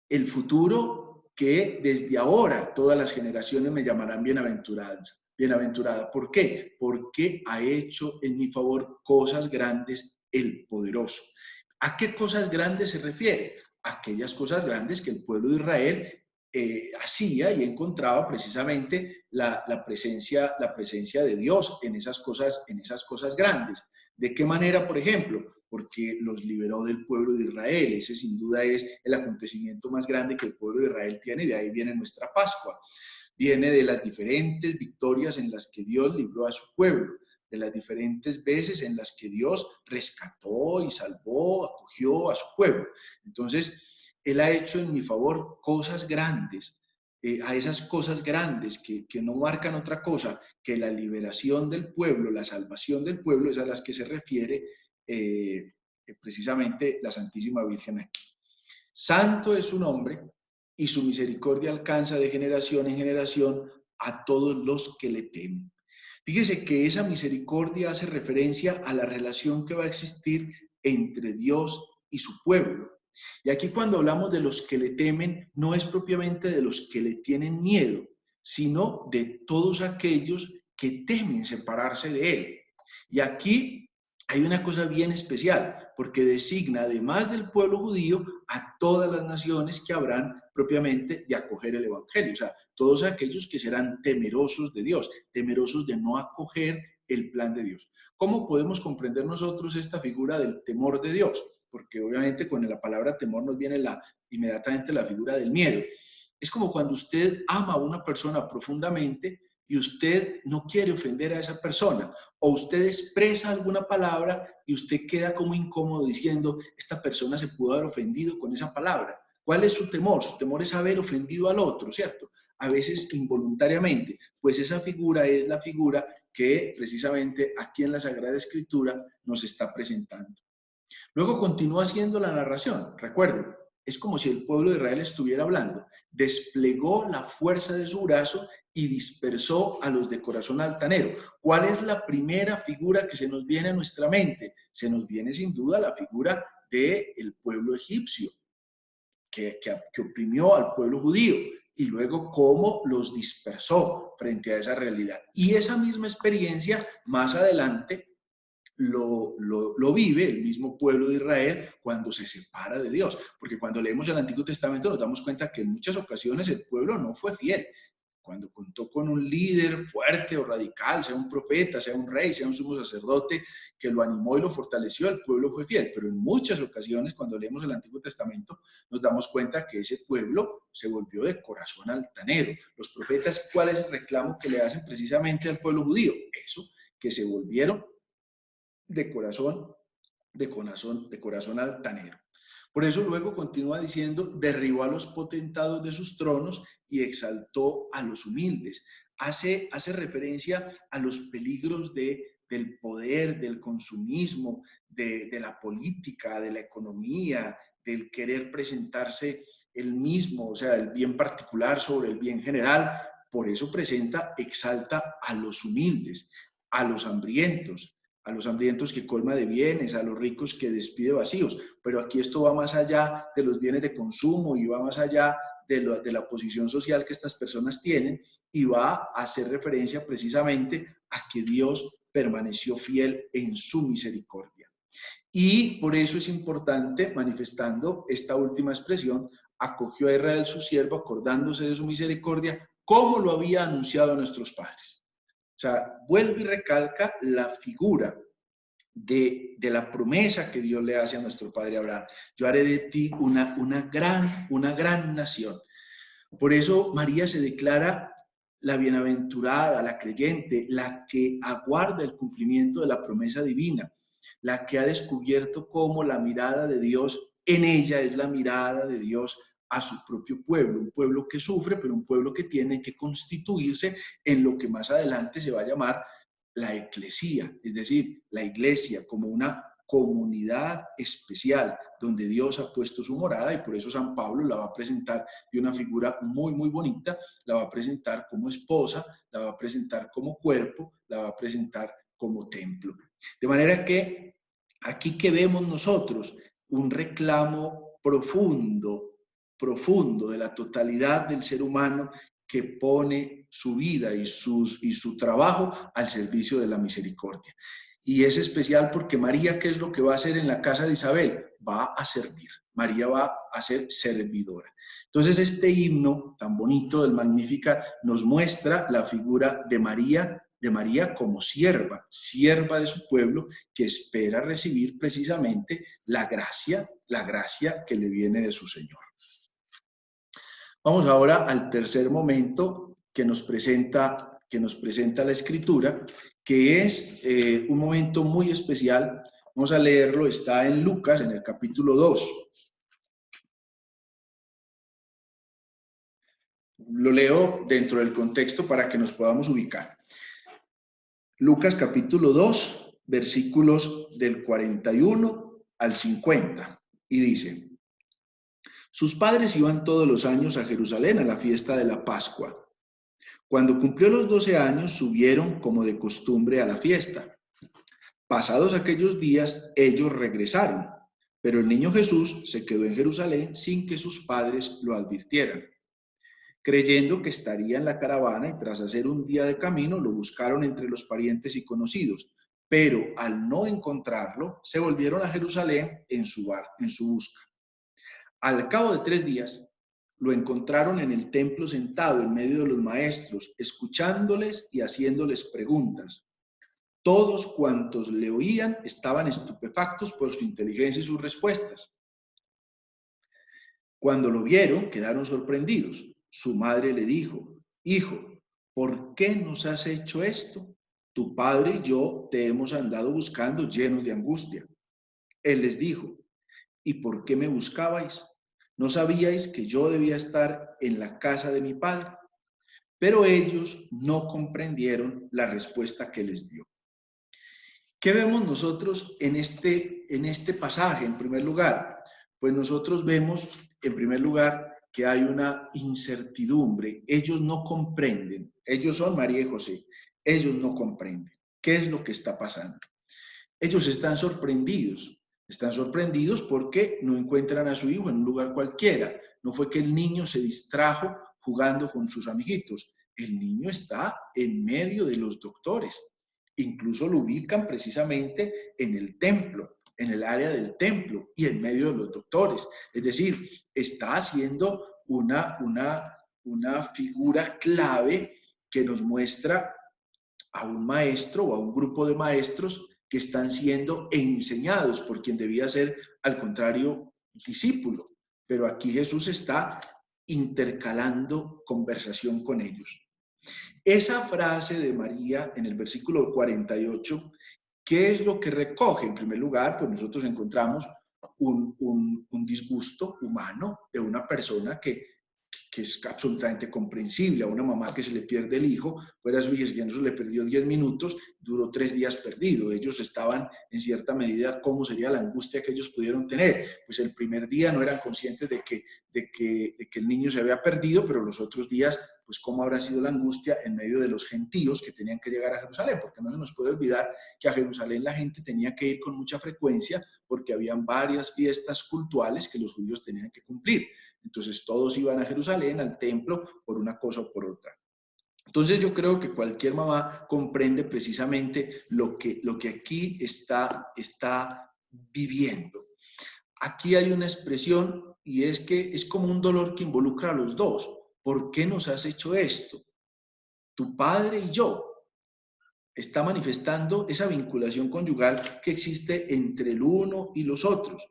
El futuro que desde ahora todas las generaciones me llamarán bienaventurada. ¿Por qué? Porque ha hecho en mi favor cosas grandes el poderoso. ¿A qué cosas grandes se refiere? Aquellas cosas grandes que el pueblo de Israel hacía y encontraba precisamente la presencia de Dios en esas cosas grandes. ¿De qué manera, por ejemplo? Porque los liberó del pueblo de Israel. Ese sin duda es el acontecimiento más grande que el pueblo de Israel tiene, y de ahí viene nuestra Pascua. Viene de las diferentes victorias en las que Dios libró a su pueblo, de las diferentes veces en las que Dios rescató y salvó, acogió a su pueblo. Entonces, Él ha hecho en mi favor cosas grandes. A esas cosas grandes que no marcan otra cosa que la liberación del pueblo, la salvación del pueblo, es a las que se refiere precisamente la Santísima Virgen aquí. Santo es su nombre y su misericordia alcanza de generación en generación a todos los que le temen. Fíjese que esa misericordia hace referencia a la relación que va a existir entre Dios y su pueblo. Y aquí cuando hablamos de los que le temen, no es propiamente de los que le tienen miedo, sino de todos aquellos que temen separarse de él. Y aquí hay una cosa bien especial, porque designa, además del pueblo judío, a todas las naciones que habrán propiamente de acoger el evangelio. O sea, todos aquellos que serán temerosos de Dios, temerosos de no acoger el plan de Dios. ¿Cómo podemos comprender nosotros esta figura del temor de Dios? Porque obviamente con la palabra temor nos viene inmediatamente la figura del miedo. Es como cuando usted ama a una persona profundamente y usted no quiere ofender a esa persona, o usted expresa alguna palabra y usted queda como incómodo diciendo, esta persona se pudo haber ofendido con esa palabra. ¿Cuál es su temor? Su temor es haber ofendido al otro, ¿cierto? A veces involuntariamente. Pues esa figura es la figura que precisamente aquí en la Sagrada Escritura nos está presentando. Luego continúa haciendo la narración. Recuerden, es como si el pueblo de Israel estuviera hablando. Desplegó la fuerza de su brazo y dispersó a los de corazón altanero. ¿Cuál es la primera figura que se nos viene a nuestra mente? Se nos viene sin duda la figura del pueblo egipcio, que oprimió al pueblo judío, y luego cómo los dispersó frente a esa realidad. Y esa misma experiencia más adelante lo vive el mismo pueblo de Israel cuando se separa de Dios. Porque cuando leemos el Antiguo Testamento nos damos cuenta que en muchas ocasiones el pueblo no fue fiel. Cuando contó con un líder fuerte o radical, sea un profeta, sea un rey, sea un sumo sacerdote, que lo animó y lo fortaleció, el pueblo fue fiel. Pero en muchas ocasiones, cuando leemos el Antiguo Testamento, nos damos cuenta que ese pueblo se volvió de corazón altanero. Los profetas, ¿cuál es el reclamo que le hacen precisamente al pueblo judío? Eso, que se volvieron de corazón altanero. Por eso luego continúa diciendo, derribó a los potentados de sus tronos y exaltó a los humildes. Hace referencia a los peligros del poder, del consumismo, de la política, de la economía, del querer presentarse el mismo, o sea, el bien particular sobre el bien general. Por eso exalta a los humildes, a los hambrientos que colma de bienes, a los ricos que despide vacíos. Pero aquí esto va más allá de los bienes de consumo y va más allá de la posición social que estas personas tienen, y va a hacer referencia precisamente a que Dios permaneció fiel en su misericordia. Y por eso es importante, manifestando esta última expresión, acogió a Israel su siervo, acordándose de su misericordia, como lo había anunciado a nuestros padres. O sea, vuelve y recalca la figura de la promesa que Dios le hace a nuestro padre Abraham. Yo haré de ti una gran nación. Por eso María se declara la bienaventurada, la creyente, la que aguarda el cumplimiento de la promesa divina, la que ha descubierto cómo la mirada de Dios en ella es la mirada de Dios a su propio pueblo, un pueblo que sufre, pero un pueblo que tiene que constituirse en lo que más adelante se va a llamar la eclesía, es decir, la iglesia como una comunidad especial donde Dios ha puesto su morada, y por eso San Pablo la va a presentar de una figura muy, muy bonita, la va a presentar como esposa, la va a presentar como cuerpo, la va a presentar como templo. De manera que aquí que vemos nosotros un reclamo profundo de la totalidad del ser humano que pone su vida y su trabajo al servicio de la misericordia. Y es especial porque María, ¿qué es lo que va a hacer en la casa de Isabel? Va a servir. María va a ser servidora. Entonces este himno tan bonito del Magnificat nos muestra la figura de María como sierva de su pueblo, que espera recibir precisamente la gracia que le viene de su Señor. Vamos ahora al tercer momento que nos presenta la Escritura, que es un momento muy especial. Vamos a leerlo, está en Lucas, en el capítulo 2. Lo leo dentro del contexto para que nos podamos ubicar. Lucas capítulo 2, versículos del 41 al 50, y dice: sus padres iban todos los años a Jerusalén a la fiesta de la Pascua. Cuando cumplió los 12 años, subieron como de costumbre a la fiesta. Pasados aquellos días, ellos regresaron, pero el niño Jesús se quedó en Jerusalén sin que sus padres lo advirtieran. Creyendo que estaría en la caravana y tras hacer un día de camino, lo buscaron entre los parientes y conocidos, pero al no encontrarlo, se volvieron a Jerusalén en su busca. Al cabo de 3 días, lo encontraron en el templo sentado en medio de los maestros, escuchándoles y haciéndoles preguntas. Todos cuantos le oían estaban estupefactos por su inteligencia y sus respuestas. Cuando lo vieron, quedaron sorprendidos. Su madre le dijo: hijo, ¿por qué nos has hecho esto? Tu padre y yo te hemos andado buscando llenos de angustia. Él les dijo: ¿y por qué me buscabais? ¿No sabíais que yo debía estar en la casa de mi padre? Pero ellos no comprendieron la respuesta que les dio. ¿Qué vemos nosotros en este pasaje? En primer lugar, pues nosotros vemos, en primer lugar, que hay una incertidumbre. Ellos no comprenden. Ellos son María y José. Ellos no comprenden. ¿Qué es lo que está pasando? Ellos están sorprendidos. Están sorprendidos porque no encuentran a su hijo en un lugar cualquiera. No fue que el niño se distrajo jugando con sus amiguitos. El niño está en medio de los doctores. Incluso lo ubican precisamente en el templo, en el área del templo y en medio de los doctores. Es decir, está haciendo una figura clave que nos muestra a un maestro o a un grupo de maestros que están siendo enseñados por quien debía ser, al contrario, discípulo. Pero aquí Jesús está intercalando conversación con ellos. Esa frase de María en el versículo 48, ¿qué es lo que recoge? En primer lugar, pues nosotros encontramos un disgusto humano de una persona que es absolutamente comprensible. A una mamá que se le pierde el hijo, fuera su hija, si ya no se le perdió 10 minutos, duró 3 días perdido. Ellos estaban en cierta medida, ¿cómo sería la angustia que ellos pudieron tener? Pues el primer día no eran conscientes de que el niño se había perdido, pero los otros días, pues cómo habrá sido la angustia en medio de los gentíos que tenían que llegar a Jerusalén, porque no se nos puede olvidar que a Jerusalén la gente tenía que ir con mucha frecuencia porque habían varias fiestas cultuales que los judíos tenían que cumplir. Entonces todos iban a Jerusalén, al templo, por una cosa o por otra. Entonces yo creo que cualquier mamá comprende precisamente lo que aquí está viviendo. Aquí hay una expresión y es que es como un dolor que involucra a los dos. ¿Por qué nos has hecho esto? Tu padre y yo. Está manifestando esa vinculación conyugal que existe entre el uno y los otros.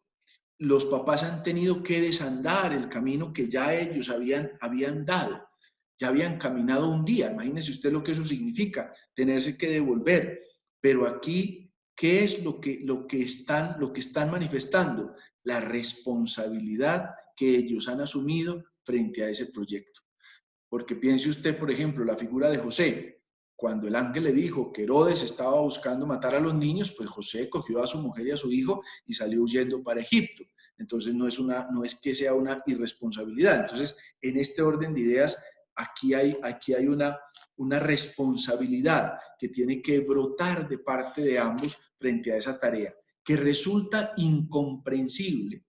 Los papás han tenido que desandar el camino que ya ellos habían dado. Ya habían caminado un día. Imagínese usted lo que eso significa, tenerse que devolver. Pero aquí, ¿qué es lo que están manifestando? La responsabilidad que ellos han asumido frente a ese proyecto. Porque piense usted, por ejemplo, la figura de José. Cuando el ángel le dijo que Herodes estaba buscando matar a los niños, pues José cogió a su mujer y a su hijo y salió huyendo para Egipto. Entonces no es que sea una irresponsabilidad. Entonces, en este orden de ideas, aquí hay una responsabilidad que tiene que brotar de parte de ambos frente a esa tarea, que resulta incomprensible.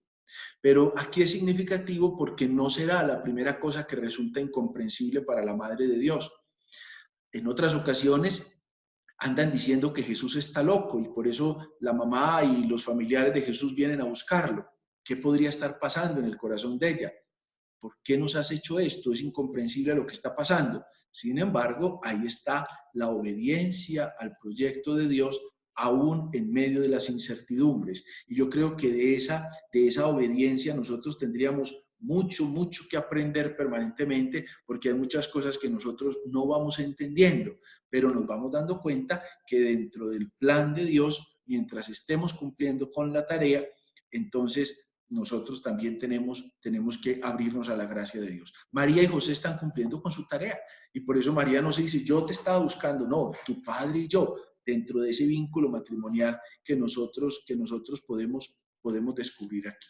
Pero aquí es significativo porque no será la primera cosa que resulta incomprensible para la Madre de Dios. En otras ocasiones andan diciendo que Jesús está loco y por eso la mamá y los familiares de Jesús vienen a buscarlo. ¿Qué podría estar pasando en el corazón de ella? ¿por qué nos has hecho esto? Es incomprensible lo que está pasando. Sin embargo, ahí está la obediencia al proyecto de Dios, aún en medio de las incertidumbres. Y yo creo que de esa obediencia nosotros tendríamos mucho que aprender permanentemente, porque hay muchas cosas que nosotros no vamos entendiendo, pero nos vamos dando cuenta que dentro del plan de Dios, mientras estemos cumpliendo con la tarea, entonces nosotros también tenemos que abrirnos a la gracia de Dios. María y José están cumpliendo con su tarea, y por eso María no se dice, yo te estaba buscando, no, tu padre y yo, dentro de ese vínculo matrimonial que nosotros podemos descubrir aquí.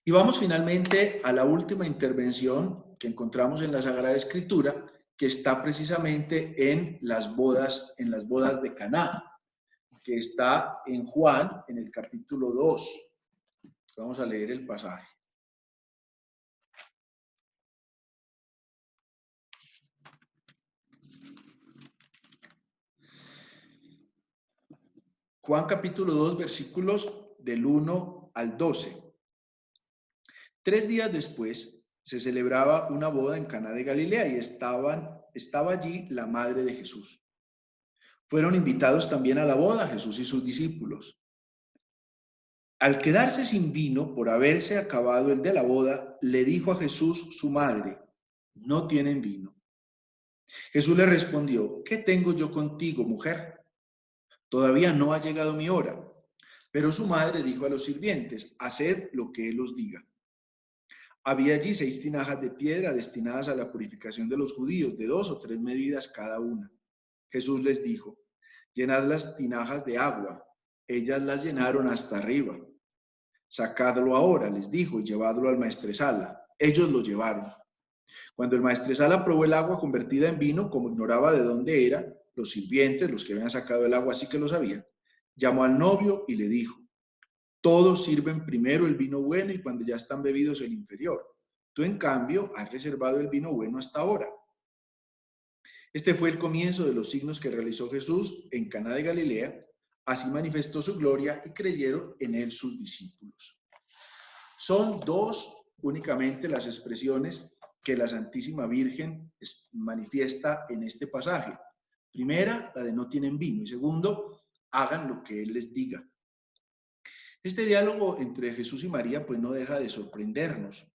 Y vamos finalmente a la última intervención que encontramos en la Sagrada Escritura, que está precisamente en las bodas de Caná, que está en Juan, en el capítulo 2. Vamos a leer el pasaje. Juan capítulo 2, versículos del 1 al 12. 3 días después se celebraba una boda en Caná de Galilea y estaba allí la madre de Jesús. Fueron invitados también a la boda Jesús y sus discípulos. Al quedarse sin vino por haberse acabado el de la boda, le dijo a Jesús su madre, no tienen vino. Jesús le respondió, ¿qué tengo yo contigo, mujer? Todavía no ha llegado mi hora. Pero su madre dijo a los sirvientes, haced lo que él os diga. Había allí 6 tinajas de piedra destinadas a la purificación de los judíos, de 2 o 3 medidas cada una. Jesús les dijo, llenad las tinajas de agua. Ellas las llenaron hasta arriba. Sacadlo ahora, les dijo, y llevadlo al maestresala. Ellos lo llevaron. Cuando el maestresala probó el agua convertida en vino, como ignoraba de dónde era, los sirvientes, los que habían sacado el agua, sí que lo sabían, llamó al novio y le dijo, todos sirven primero el vino bueno y cuando ya están bebidos el inferior. Tú, en cambio, has reservado el vino bueno hasta ahora. Este fue el comienzo de los signos que realizó Jesús en Caná de Galilea. Así manifestó su gloria y creyeron en él sus discípulos. Son 2 únicamente las expresiones que la Santísima Virgen manifiesta en este pasaje. Primera, la de no tienen vino. Y segundo, hagan lo que él les diga. Este diálogo entre Jesús y María pues no deja de sorprendernos.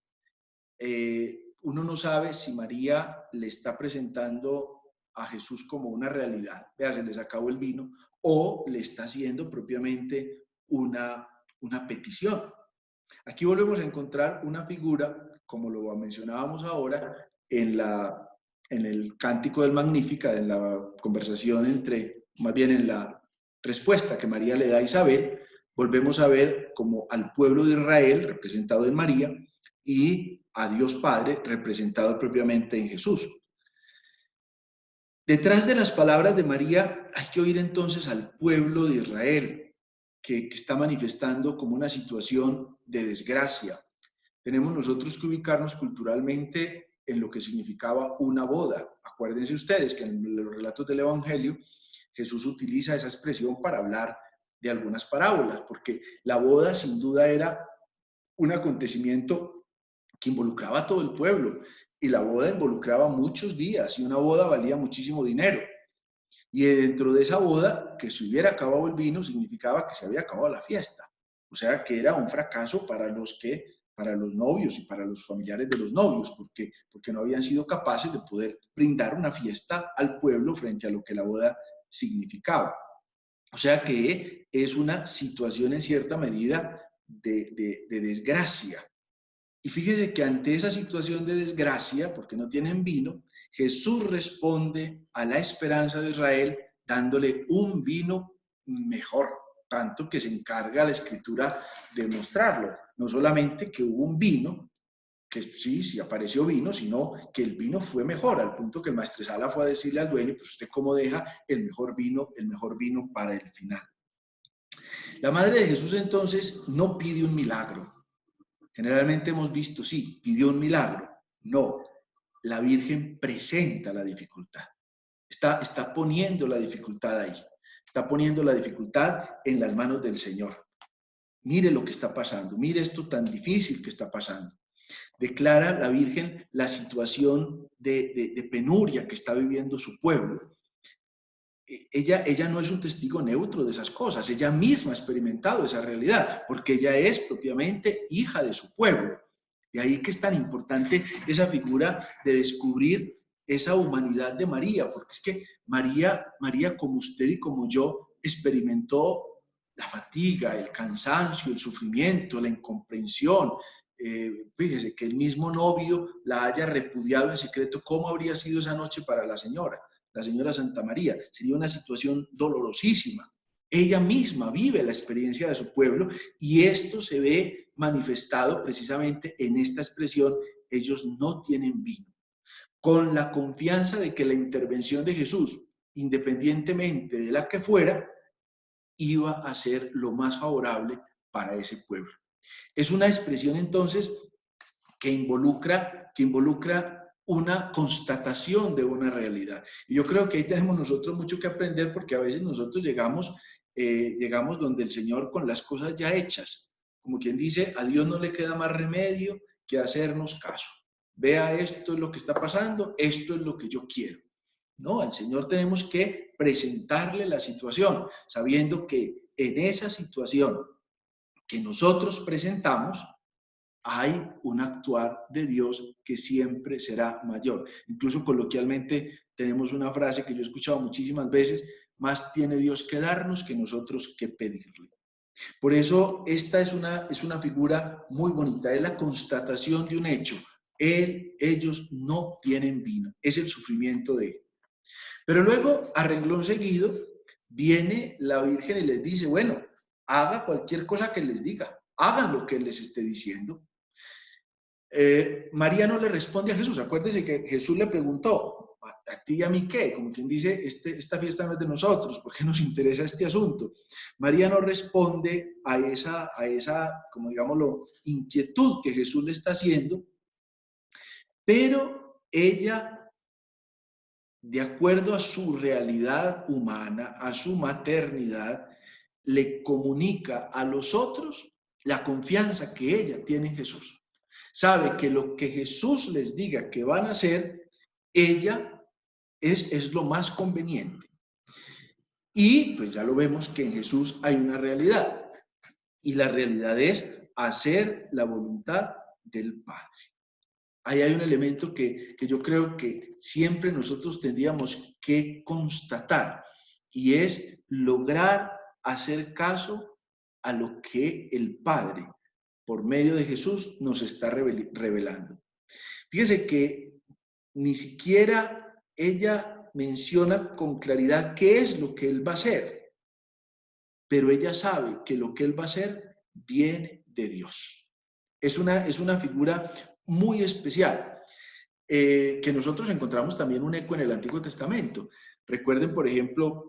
Uno no sabe si María le está presentando a Jesús como una realidad, vea, se les acabó el vino, o le está haciendo propiamente una petición. Aquí volvemos a encontrar una figura, como lo mencionábamos ahora, en el Cántico del Magníficat, en la conversación más bien en la respuesta que María le da a Isabel, volvemos a ver como al pueblo de Israel, representado en María, y a Dios Padre, representado propiamente en Jesús. Detrás de las palabras de María hay que oír entonces al pueblo de Israel, que está manifestando como una situación de desgracia. Tenemos nosotros que ubicarnos culturalmente en lo que significaba una boda. Acuérdense ustedes que en los relatos del Evangelio Jesús utiliza esa expresión para hablar de algunas parábolas, porque la boda sin duda era un acontecimiento que involucraba a todo el pueblo, y la boda involucraba muchos días, y una boda valía muchísimo dinero. Y dentro de esa boda, que se hubiera acabado el vino, significaba que se había acabado la fiesta. O sea, que era un fracaso para los novios y para los familiares de los novios, porque no habían sido capaces de poder brindar una fiesta al pueblo frente a lo que la boda significaba. O sea que es una situación en cierta medida de desgracia. Y fíjese que ante esa situación de desgracia, porque no tienen vino, Jesús responde a la esperanza de Israel dándole un vino mejor, tanto que se encarga la Escritura de mostrarlo. No solamente que hubo un vino, que sí apareció vino, sino que el vino fue mejor, al punto que el maestresala fue a decirle al dueño, pues usted cómo deja el mejor vino para el final. La madre de Jesús entonces no pide un milagro. Generalmente hemos visto, sí, pidió un milagro. No, la Virgen presenta la dificultad. Está poniendo la dificultad ahí. Está poniendo la dificultad en las manos del Señor. Mire lo que está pasando. Mire esto tan difícil que está pasando. Declara la Virgen la situación de penuria que está viviendo su pueblo. Ella no es un testigo neutro de esas cosas, ella misma ha experimentado esa realidad, porque ella es propiamente hija de su pueblo. Y ahí que es tan importante esa figura de descubrir esa humanidad de María, porque es que María, como usted y como yo, experimentó la fatiga, el cansancio, el sufrimiento, la incomprensión. Fíjese que el mismo novio la haya repudiado en secreto. ¿Cómo habría sido esa noche para la señora Santa María? Sería una situación dolorosísima. Ella misma vive la experiencia de su pueblo y esto se ve manifestado precisamente en esta expresión: ellos no tienen vino, con la confianza de que la intervención de Jesús, independientemente de la que fuera, iba a ser lo más favorable para ese pueblo. Es una expresión entonces que involucra una constatación de una realidad. Y yo creo que ahí tenemos nosotros mucho que aprender, porque a veces nosotros llegamos donde el Señor con las cosas ya hechas. Como quien dice, a Dios no le queda más remedio que hacernos caso. Vea, esto es lo que está pasando, esto es lo que yo quiero. No, al Señor tenemos que presentarle la situación, sabiendo que en esa situación que nosotros presentamos, hay un actuar de Dios que siempre será mayor. Incluso coloquialmente tenemos una frase que yo he escuchado muchísimas veces: más tiene Dios que darnos que nosotros que pedirle. Por eso esta es una figura muy bonita, es la constatación de un hecho. Ellos no tienen vino, es el sufrimiento de él. Pero luego, a renglón seguido, viene la Virgen y les dice: bueno, haga cualquier cosa que les diga, hagan lo que él les esté diciendo. María no le responde a Jesús. Acuérdense que Jesús le preguntó: ¿a ti y a mí qué? Como quien dice, esta fiesta no es de nosotros, ¿por qué nos interesa este asunto? María no responde a esa, como digámoslo, inquietud que Jesús le está haciendo, pero ella, de acuerdo a su realidad humana, a su maternidad, le comunica a los otros la confianza que ella tiene en Jesús. Sabe que lo que Jesús les diga que van a hacer, ella es lo más conveniente. Y pues ya lo vemos que en Jesús hay una realidad. Y la realidad es hacer la voluntad del Padre. Ahí hay un elemento que yo creo que siempre nosotros tendríamos que constatar, y es lograr hacer caso a lo que el Padre, por medio de Jesús, nos está revelando. Fíjese que ni siquiera ella menciona con claridad qué es lo que él va a hacer, pero ella sabe que lo que él va a hacer viene de Dios. Es una figura muy especial, que nosotros encontramos también un eco en el Antiguo Testamento. Recuerden, por ejemplo,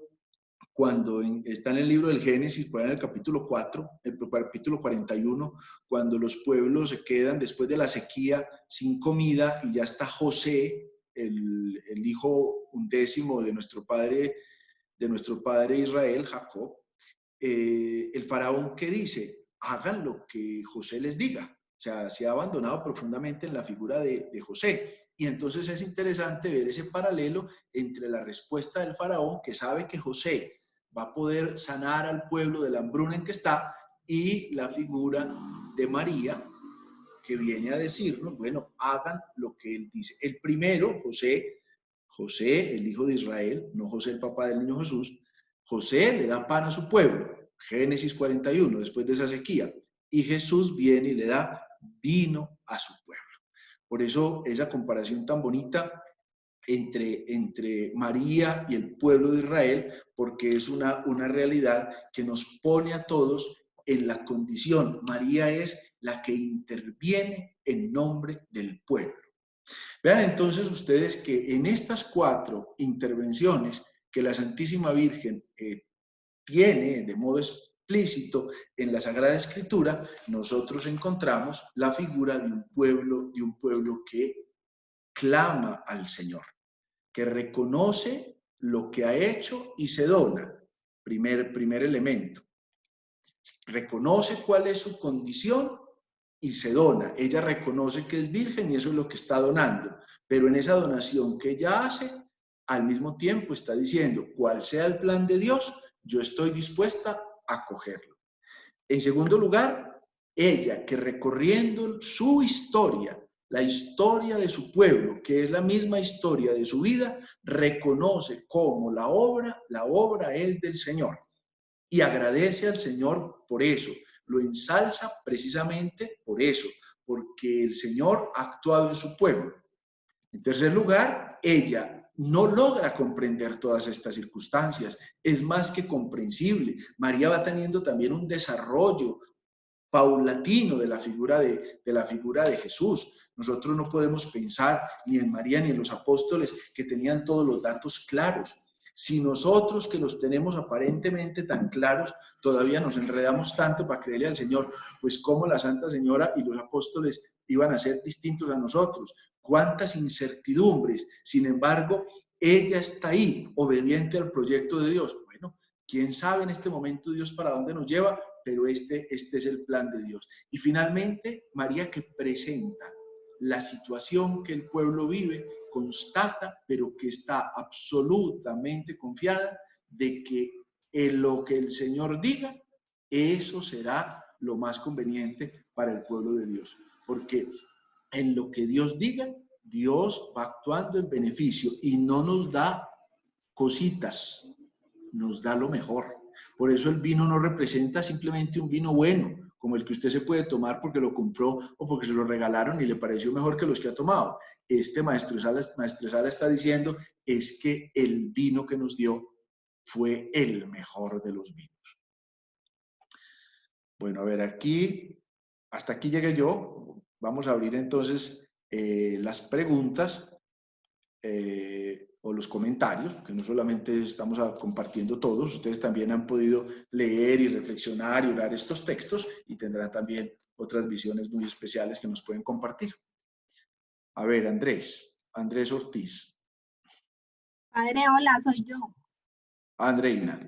cuando está en el libro del Génesis, por ahí en el capítulo 4, el capítulo 41, cuando los pueblos se quedan después de la sequía sin comida, y ya está José, el hijo undécimo de nuestro padre Israel, Jacob. El faraón, ¿qué dice? Hagan lo que José les diga. O sea, se ha abandonado profundamente en la figura de José. Y entonces es interesante ver ese paralelo entre la respuesta del faraón, que sabe que José va a poder sanar al pueblo de la hambruna en que está, y la figura de María, que viene a decirnos: bueno, hagan lo que él dice. El primero, José, el hijo de Israel, no José el papá del niño Jesús. José le da pan a su pueblo, Génesis 41, después de esa sequía, y Jesús viene y le da vino a su pueblo. Por eso esa comparación tan bonita entre María y el pueblo de Israel, porque es una realidad que nos pone a todos en la condición. María es la que interviene en nombre del pueblo. Vean entonces ustedes que en estas 4 intervenciones que la Santísima Virgen tiene de modo explícito en la Sagrada Escritura, nosotros encontramos la figura de un pueblo que clama al Señor, que reconoce lo que ha hecho y se dona. Primer elemento. Reconoce cuál es su condición y se dona. Ella reconoce que es virgen y eso es lo que está donando. Pero en esa donación que ella hace, al mismo tiempo está diciendo, cual sea el plan de Dios, yo estoy dispuesta a acogerlo. En segundo lugar, ella que recorriendo su historia, la historia de su pueblo, que es la misma historia de su vida, reconoce cómo la obra es del Señor y agradece al Señor por eso, lo ensalza precisamente por eso, porque el Señor ha actuado en su pueblo. En tercer lugar, ella no logra comprender todas estas circunstancias, es más que comprensible. María va teniendo también un desarrollo paulatino de la figura de Jesús. Nosotros no podemos pensar ni en María ni en los apóstoles que tenían todos los datos claros. Si nosotros que los tenemos aparentemente tan claros, todavía nos enredamos tanto para creerle al Señor, pues cómo la Santa Señora y los apóstoles iban a ser distintos a nosotros. Cuántas incertidumbres. Sin embargo, ella está ahí, obediente al proyecto de Dios. Bueno, quién sabe en este momento Dios para dónde nos lleva, pero este es el plan de Dios. Y finalmente, María que presenta la situación que el pueblo vive, constata, pero que está absolutamente confiada de que en lo que el Señor diga, eso será lo más conveniente para el pueblo de Dios. Porque en lo que Dios diga, Dios va actuando en beneficio y no nos da cositas, nos da lo mejor. Por eso el vino no representa simplemente un vino bueno, como el que usted se puede tomar porque lo compró o porque se lo regalaron y le pareció mejor que los que ha tomado. Este maestresala está diciendo es que el vino que nos dio fue el mejor de los vinos. Bueno, a ver, hasta aquí llegué yo. Vamos a abrir entonces las preguntas o los comentarios, que no solamente estamos compartiendo todos, ustedes también han podido leer y reflexionar y orar estos textos y tendrán también otras visiones muy especiales que nos pueden compartir. A ver, Andrés Ortiz. Padre, hola, soy yo. Andreina.